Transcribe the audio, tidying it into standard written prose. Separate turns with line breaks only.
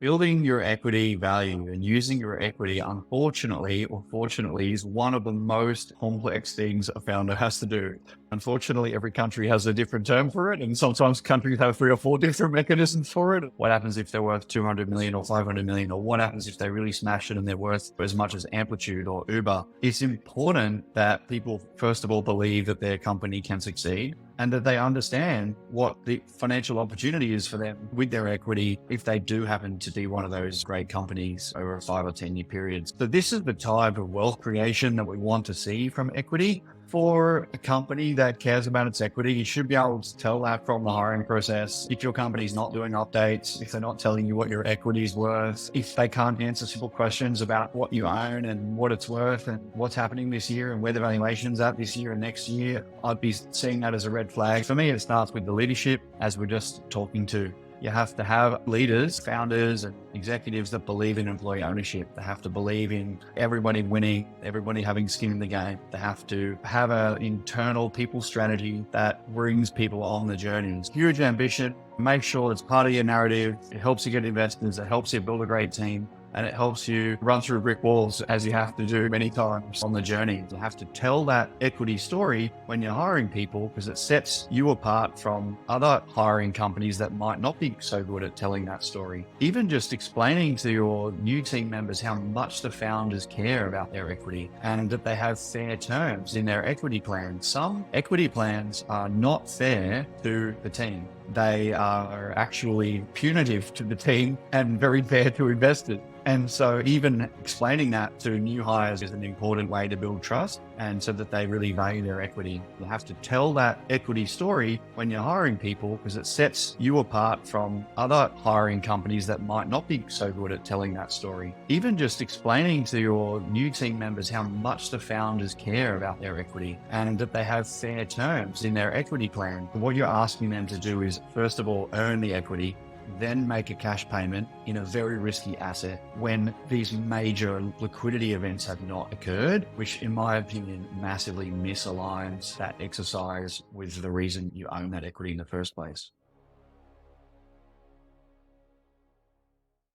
Building your equity value and using your equity, unfortunately or fortunately, is one of the most complex things a founder has to do. Unfortunately, every country has a different term for it, and sometimes countries have 3 or 4 different mechanisms for it. What happens if they're worth 200 million or 500 million, or what happens if they really smash it and they're worth as much as Amplitude or Uber? It's important that people, first of all, believe that their company can succeed, and that they understand what the financial opportunity is for them with their equity if they do happen to be one of those great companies over a 5 or 10 year period. So this is the type of wealth creation that we want to see from equity. For a company that cares about its equity, you should be able to tell that from the hiring process. If your company's not doing updates, if they're not telling you what your equity is worth, if they can't answer simple questions about what you own and what it's worth and what's happening this year and where the valuation's at this year and next year, I'd be seeing that as a red flag. For me, it starts with the leadership, as we're just talking to. You have to have leaders, founders, and executives that believe in employee ownership. They have to believe in everybody winning, everybody having skin in the game. They have to have an internal people strategy that brings people on the journey. It's huge ambition. Make sure it's part of your narrative. It helps you get investors. It helps you build a great team. And it helps you run through brick walls, as you have to do many times on the journey. You have to tell that equity story when you're hiring people, because it sets you apart from other hiring companies that might not be so good at telling that story. Even just explaining to your new team members how much the founders care about their equity and that they have fair terms in their equity plans. Some equity plans are not fair to the team. They are actually punitive to the team and very fair to investors. And so even explaining that to new hires is an important way to build trust, and so that they really value their equity. You have to tell that equity story when you're hiring people, because it sets you apart from other hiring companies that might not be so good at telling that story. Even just explaining to your new team members how much the founders care about their equity and that they have fair terms in their equity plan. What you're asking them to do is, first of all, earn the equity, then make a cash payment in a very risky asset when these major liquidity events have not occurred, which in my opinion massively misaligns that exercise with the reason you own that equity in the first place.